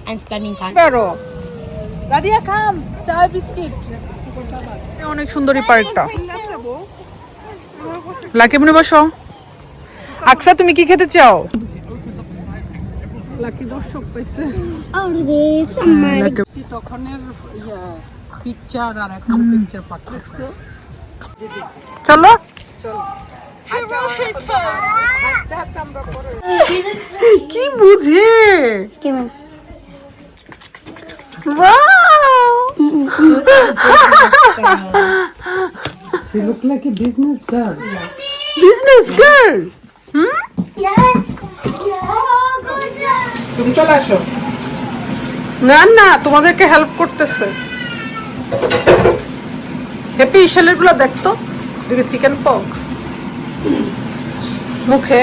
I'm spending time. Pero Radia, come. Chai biscuit. অনেক সুন্দর এই পার্কটা। লাকি মনে বসো। আকসা তুমি কি খেতে চাও? লাকি দর্শক পাইছে। Oh, this somebody. তখনের পিকচার আর এখন পিকচার পাঠাচ্ছে। চলো কি বুঝে She looked like a business girl. Business girl Yes. তুমি চলে আসো না না তোমাদেরকে হেল্প করতেছে হ্যাপি ইশালের গুলো দেখতো দেখে চিকেন পক্স মুখে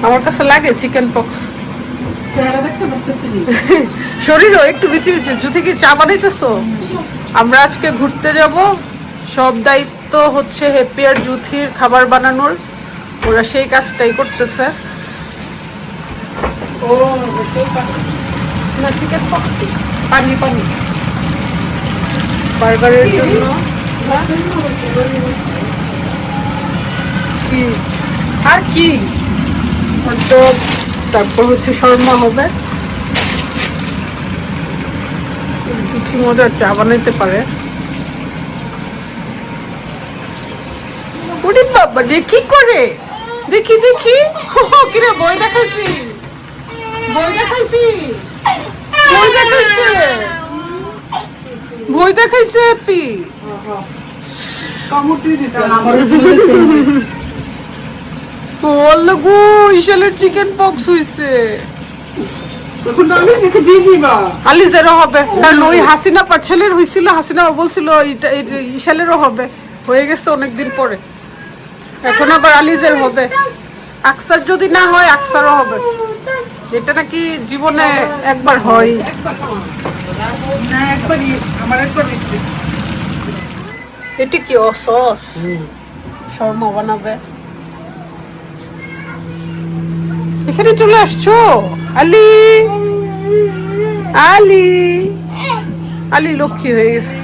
আমার কাছে লাগে চিকেন পক্স শরীরও একটু বিচি বিচি জুথি কি চা বানাইতেছো আমরা আজকে ঘুরতে যাব সব দায়িত্ব হচ্ছে হ্যাপি আর জুথির খাবার বানানোর ওরা সেই কাজটাই করতেছে ও না চিকেন পক্স পানি পানি বার্গারের জন্য কি আর কি হটডগ তারপর হচ্ছে শর্মা হবে জুথি মজার চা বানাইতে পারে ওরে বাবা দেখি করে দেখি দেখি কিরে বই দেখাইছি বই দেখাইছি বই দেখাইছে বই দেখাইছে হ্যাপি কামড় দিছে বললো গো ইশালের চিকেন পক্স হইছে এখন আমি শিখে দিয়ে দিবা আলিজেরও হবে কারণ ওই হাসিনা পাঠশালের হয়েছিল হাসিনা বলছিল ইশালেরও হবে হয়ে গেছে অনেকদিন পরে এখন আবার আলিজের হবে আকসার যদি না হয় আকসারও হবে এটা নাকি জীবনে একবার হয় না একবারই আমার একবার দিচ্ছি এটা কি ও সস শর্মা বানাবে এখানে চলে আসছো আলি আলি আলি লক্ষ্মী হয়ে গেছে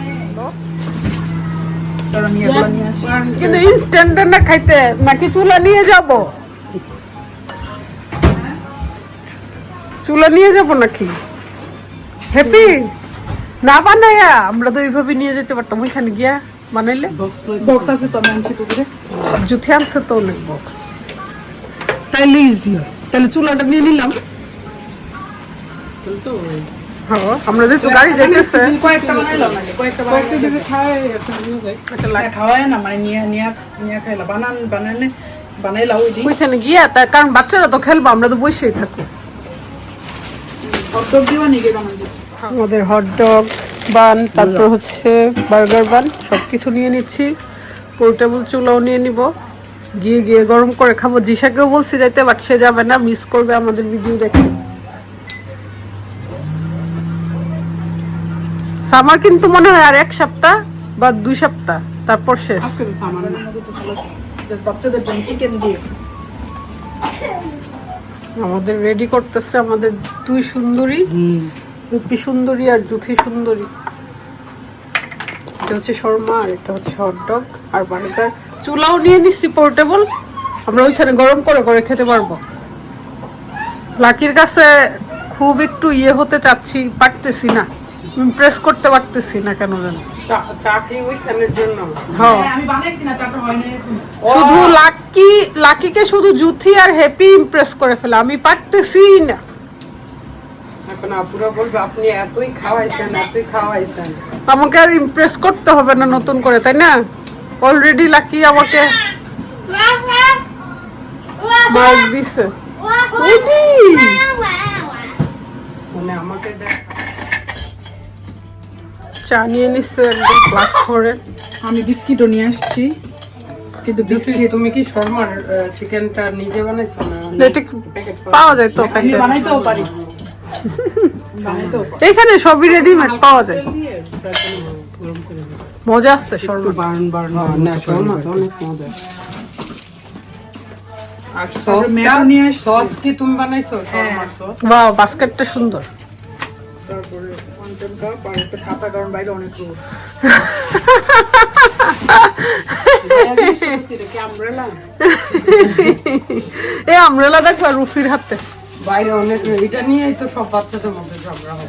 কিন্তু ইনস্ট্যান্ট না খাইতে নাকি চুলা নিয়ে যাব চুলা নিয়ে যাব নাকি হ্যাপি না বানায়া আমরা তো এইভাবে নিয়ে যেতে পারতাম ওইখানে গিয়া বানাইলে বক্স আছে তো আমি আনছি তো করে জুথি আনছে তো অনেক বক্স তাইলে ইজি তাহলে চুলাটা নিয়ে নিলাম তো হ্যাঁ আমরা যেহেতু গাড়ি যেতেছে কয়েকটা বানাইলাম না কয়েকটা দিকে খায় একটা নিয়ে যায় একটা খাওয়ায় না মানে নিয়ে খাইলা বানাইলা ওই দিন ওইখানে গিয়া তার কারণ বাচ্চারা তো খেলবো আমরা তো বসেই থাকবো হটডগ দিবা নিয়ে বানাই আমাদের হটডগ বান তারপর হচ্ছে বার্গার বান সবকিছু নিয়ে নিচ্ছি পোর্টেবল চুলাও নিয়ে নিব গিয়ে গিয়ে গরম করে খাবো জিশাকেও বলছি যাইতে বাট সে যাবে না মিস করবে আমাদের ভিডিও দেখে সামার কিন্তু মনে হয় আর 1 সপ্তাহ বা 2 সপ্তাহ তারপর শেষ আজকে তো সামানের মধ্যে তো চলে জাস্ট বাচ্চাদের জন্য চিকেন দিয়ে আমাদের রেডি করতেছে আমাদের 2 সুন্দরী রূপী সুন্দরী আর জুথি সুন্দরী এটা হচ্ছে শর্মা আর এটা হচ্ছে হটডগ আর বার্গার চুলাও নিয়ে নিচ্ছি পোর্টেবল আমরা ওইখানে গরম করে করে খেতে পারবো লাকির কাছে খুব একটু হতে চাচ্ছি পারতেছি না ইমপ্রেস করতে পারতেছি না কেন জানো চাকি ওইখানের জন্য হ্যাঁ আমি বানাইছি না চাটা হয় না শুধু লাকিকে শুধু জুথি আর হ্যাপি ইমপ্রেস করে ফেলে আমি পারতেছি না এখন আপুরা বলবে আপনি এতই খাওয়াইছেন আমাকে আর ইমপ্রেস করতে হবে না নতুন করে তাই না অলরেডি লাকি আমাকে মার্ক দিছে মানে আমাকে চা নিয়ে নিচ্ছে একদম ফ্লাক্স করে আমি বিস্কিটও নিয়ে আসছি কিন্তু বিস্কিট তুমি কি শর্মার চিকেনটা নিজে বানাইছো না এটা পাওয়া যায় তো আমি বানাইতেও পারি এখানে সবই রেডিমেড পাওয়া যায় মজা আসছে শর্মা বার্ন না শর্মা তো অনেক মজা আর ম্যাগো নিয়ে আসছি। সস কি তুমি বানাইছো? শর্মার সস? বাহ, বাস্কেটটা সুন্দর। তারপরে ওয়ান কাপ আর একটা ছাতা, কারণ বাইরে অনেক রোদ। এই আমরেলা দেখবা রুফির হাতে। বাইরে অনেক, এটা নিয়েই তো সব বাচ্চাদের মধ্যে ঝগড়া হয়।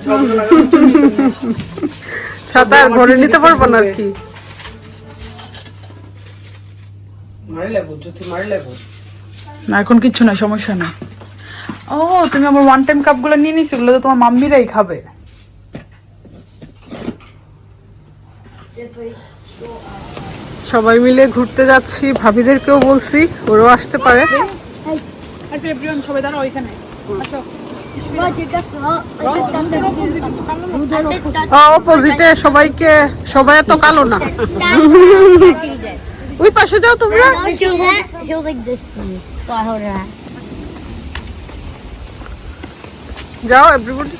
ছাতা আর ঘরে নিতে পারবো না আর কি। মারি লেবু, জুতি মারি লেবু। না এখন কিচ্ছু নাই, সমস্যা নেই। ও তুমি আমার ওয়ান টাইম কাপ গুলো নিয়ে নিছো, ওগুলো তো তোমার মাম্মিরাই খাবে। সবাই মিলে ঘুরতে যাচ্ছি, ভাবিদেরকেও বলছি ওরাও আসতে পারে। আর এভরিওয়ান সবাই দাঁড়াও এখানে। আসো। অপোজিটে সবাইকে, সবাই এত কালো না। ওই পাশে যাও তোমরা। She was like this to me, so I held her hand. যাও এভরিবডি।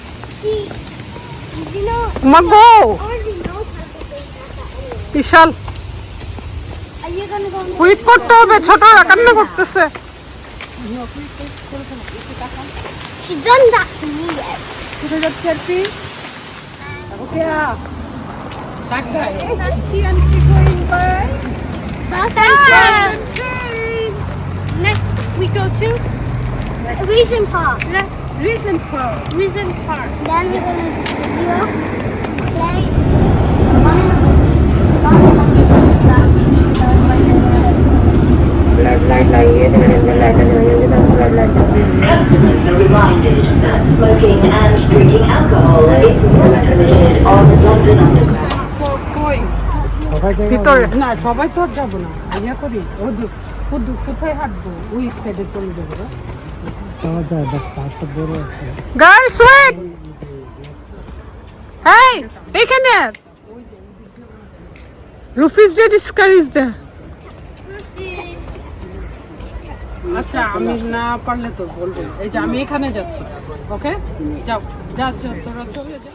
You know, মাগো already knows how to say that. Bishal Are you gonna go? Quick করতে হবে, ছোটরা কান্না করতেছে। She's done that to me yet. কোথায় যাচ্ছি RP? Okay Next we go to Reason Park. Reason park. Reason Park. Then we're gonna do video. Play. Customers are reminded that smoking and drinking alcohol is not permitted on London Underground. ভিতরে না সবাই তো আর যাবো না, আইয়া করি কোথায় হাঁটবো, ওই সাইডে চলে যাবো। Girls wait. হেই এখানে রুফিস ডে ডিসকারিজ দে। আচ্ছা আমি না পারলে তো বলবো, এই যে আমি এখানে যাচ্ছি। ওকে যাও, যা তোরা চলে যা।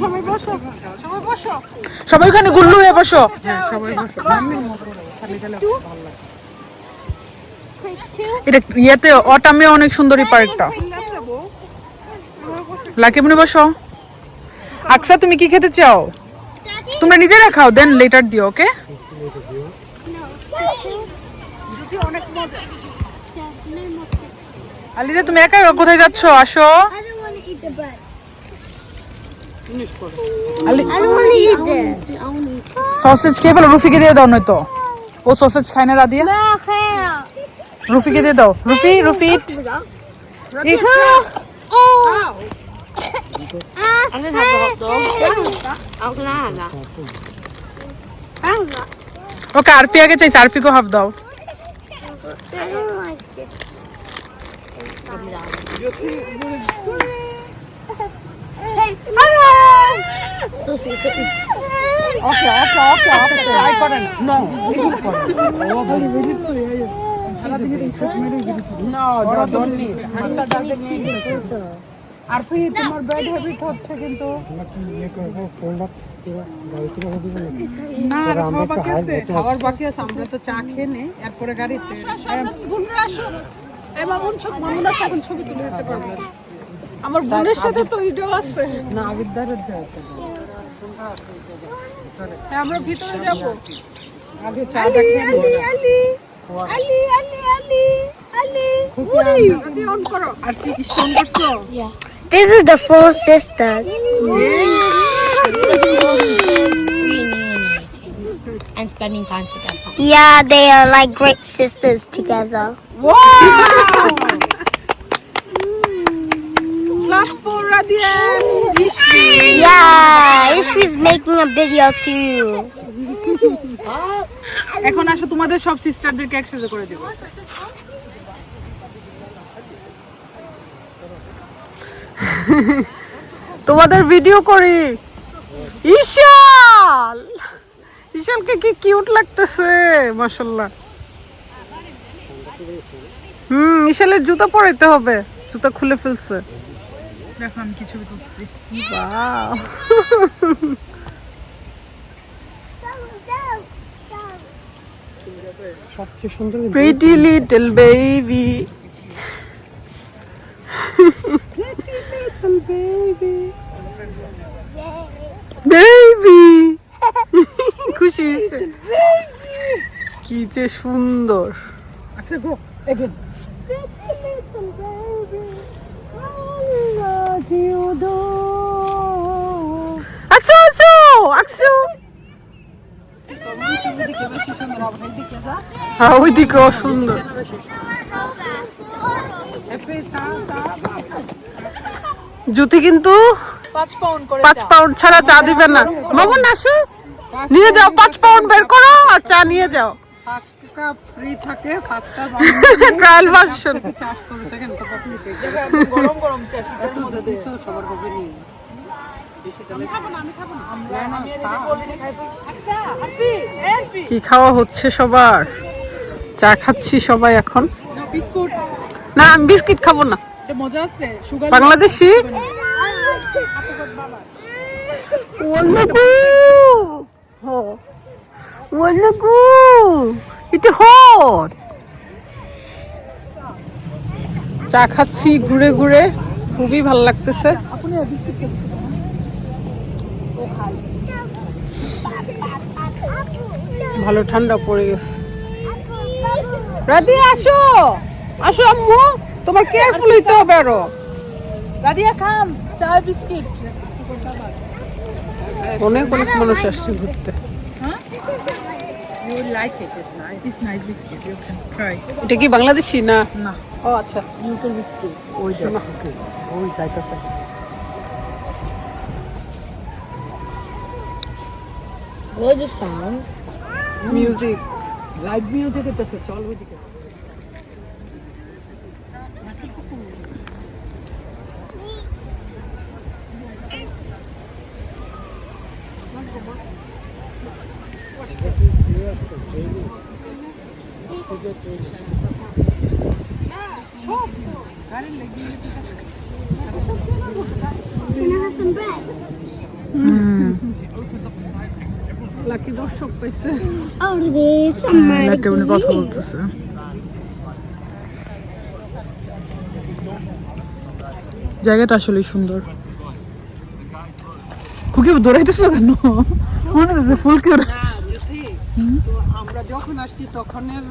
সবাই বসো, সবাই বসো। সবাই ওখানে গুল্লু হয়ে বসো। হ্যাঁ সবাই বসো। এটা ইয়েতে অটামে অনেক সুন্দরী পার্কটা। লাকিমনি বসো। আকসা তুমি কি খেতে চাও? তোমরা নিজেরা খাও, দেন লেটার দিও। ওকে আলিজা তুমি একা কোথায় যাচ্ছ? আসো। I don't want to eat the bread. Ali I don't want to eat that. Sausage খেয়ে ফেলো, রুফিকে দিয়ে দাও নয়তো। ও সসেজ খায় না রাদিয়া। রুফিকে দিয়ে দাও। রুফি ইট। ইট। I'm gonna have the hot dog. I'm gonna have that. ওকে আরফি আগে চাইছে, আরফিকে হাফ দাও। I don't like this. Hey, okay try করেন। আরপি তোমার ব্যাড হ্যাবিট হচ্ছে কিন্তু। না আর খাওয়া বাকি আছে, খাওয়ার বাকি আছে, আমরা তো চা খেয়ে নেই, এরপরে গাড়িতে। ছবি তুলে দিতে পারবো। আমার বোনের সাথে তো ভিডিও আছে। না আবিদ্দারের হ্যাঁ, আমরা ভিতরে যাব। আগে চাটা খেয়ে নেই। আলি অন করো। আর কি স্টোন করছো? This is the Four Sisters. And spending time together. Yeah, they are like great sisters together. Clap for Radian. Yeah, Ishvi's making a video too. এখন আসো তোমাদের সব সিস্টারদেরকে একসাথে করে দেব। তোমাদের ভিডিও করি। ইশালকে কি কিউট লাগতেছে মাশাআল্লাহ। ইশালের জুতা পরাইতে হবে, জুতা খুলে ফেলছে। দেখো আমি কিছু করছি। বাহ সবচেয়ে সুন্দর প্রিটি লিটল বেবি। বেবি খুশি হয়েছে, কি যে সুন্দর। আচ্ছা গো এগেন আচ্ছা আচ্ছা আচ্ছা, হ্যাঁ ওইদিকেও সুন্দর। জ্যোতি কিন্তু 5 পাউন্ড করে 5 পাউন্ড ছাড়া চা দিবে না। মামুন আসো, নিয়ে যাও 5 পাউন্ড বের করো আর চা নিয়ে যাও। ফার্স্ট কাপ ফ্রি থাকে, first cup trial version. Charge করে সেকেন্ড তো কখনো পেয়ে গরম গরম চা এত যদি সবার কাছে নিয়ে আমি খাবো না আচ্ছা হারপি হারপি কি খাওয়া হচ্ছে সবার? চা খাচ্ছি সবাই এখন। বিস্কুট না আমি বিস্কিট খাবো না, এটা মজা আছে সুগার বাংলাদেশি। চা খাচ্ছি ঘুরে ঘুরে, খুবই ভালো লাগতেছে। ভালো ঠান্ডা পড়ে গেছে। রাধি আসো, আসো আম্মু, তোমার কেয়ারফুল হইতে হবে আরো। রাদিয়া খাম চা বিস্কিট অনেক অনেক মানুষ আসছে ঘুরতে। You will like it, it's nice. It's nice biscuit, you can try. এটা কি বাংলাদেশি না? না, ও আচ্ছা। local biscuit. ওই দেখো, ওই যাইতেছে। What's the sound? Music. Live music হইতেছে, চল ওইদিকে। লাকি দর্শক পাইছে। Oh, there's some উনি কথা বলতেছে। জায়গাটা আসলে সুন্দর। খুকি দৌড়াইতেছ কেন? মনে হচ্ছে ফুলকে তো আমরা যখন আসছি তখনের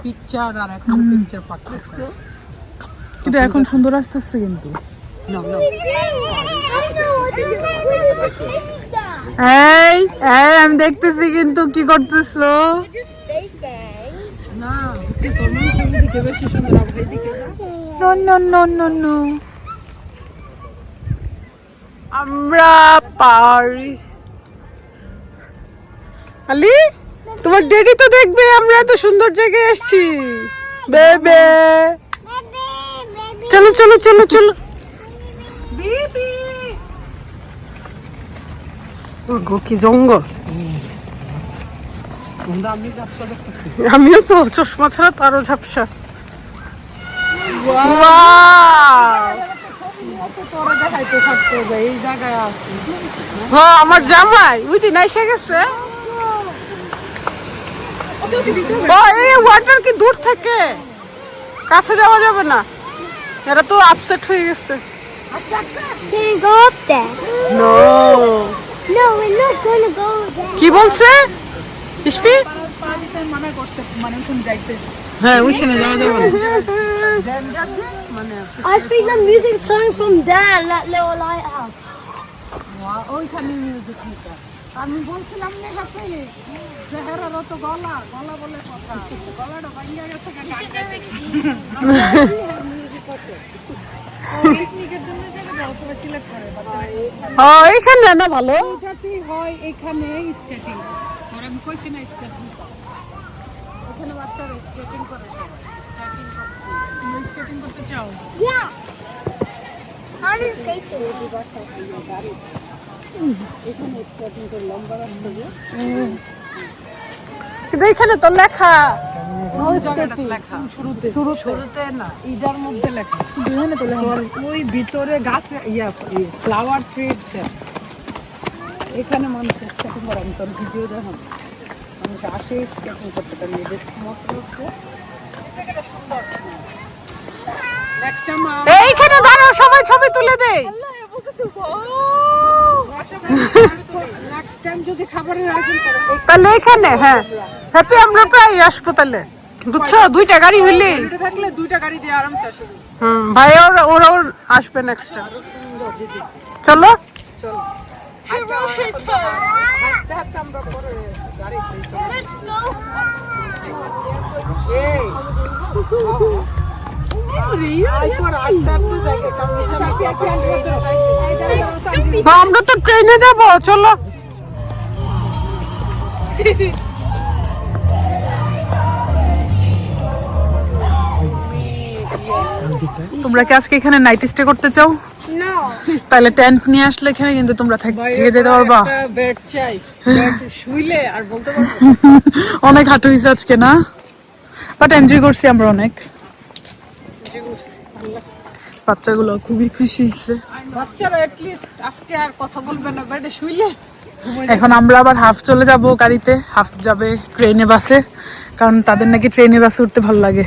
পিকচার আর এখন পিকচার পাঠাচ্ছে। এটা এখন সুন্দর আসতেছে কিন্তু। এই এই আমি দেখতেছি কিন্তু কি করতেছো? না তোমার ছবি দিকে বেশি সুন্দর হবে এদিকে। No no no no no, আমরা পারি। আলি তোমার ডেডি তো দেখবে আমরা এত সুন্দর জায়গায় এসেছি। বেবে চলো চলো চলো চলো। গো কি জঙ্গল। আমি ঝাপসা দেখতেছি। আমিও তো চশমা ছাড়া তো আরো ঝাপসা। তোরা দেখাইতে থাকতে হবে এই জায়গায় আছে। হ্যাঁ আমার জামাই ওই দিন এসে গেছে। এই ওয়াটার কি দূর থেকে, কাছে যাওয়া যাবে না, এরা তো আপসেট হয়ে গেছে। Can you go up there? No No, we're not gonna go there. কি বলছে ইসফি? পানিতে মানা করতে মানে তুমি যাইতে হ্যাঁ ওইখানে যাওয়া যাবে না। I think the music's coming from there, that little lighthouse. ওইখানে মিউজিক নিতে আমি বলছিলাম না আপনি চেহারার তো গলা গলা বলে কথা, গলাটা ভাঙিয়া গেছে কেন? পিকনিকের জন্য যারা সবাই সিলেক্ট করে বাচ্চারা হ্যাঁ এইখানে না ভালো। ওটাতেই হয়, এখানে স্কেটিং তোর আমি কইছি না স্কেটিং ওখানে বাচ্চারা স্কেটিং করে সবাই স্কেটিং করতে চাও? Yeah. How do you skate to it? এখানে স্কেটিং করে লম্বা রাস্তা দিয়ে কিন্তু এইখানে তো লেখা শুরুতে না ইডার মধ্যে লেখা ওই ভিতরে গাছ ইয়া ফ্লাওয়ার ট্রি এখানে মানুষ স্কেটিং করে আমি তোর ভিডিও দেখাম। আসে স্কেচিং করতে পারি এদের মতো। নেক্সট টাইম এইখানে দাঁড়াও, সবাই ছবি তুলে দেই। নেক্সট টাইম যদি খাবারের আয়োজন করে তাহলে এখানে হ্যাঁ হ্যাপি আমরা প্রায় আসবো তাহলে, বুঝছো? 2টা গাড়ি হইলে থাকলে 2টা গাড়ি দিয়ে আরামসে আসবে। ভাই ওরা আসবে নেক্সট টাইম। চলো Let's go. আমরা তো ট্রেনে যাব, চলো। তোমরা কি আজকে এখানে নাইট স্টে করতে চাও? No. তাহলে টেন্ট নিয়ে আসলে এখানে কিন্তু তোমরা থেকে যেতে পারবা। বেড চাই, শুইলে আর বলতে পারবো। অনেক হাঁটু হয়েছে আজকে না, বাট এনজয় করছি আমরা অনেক। বাচ্চাগুলো খুবই খুশি হয়েছে। বাচ্চারা এটলিস্ট আজকে আর কথা বলবে না, বেডে শুইলে। এখন আমরা আবার হাফ চলে যাব গাড়িতে, হাফ যাবে ট্রেনে বাসে, কারণ তাদের নাকি ট্রেনে বাসে উঠতে ভালো লাগে।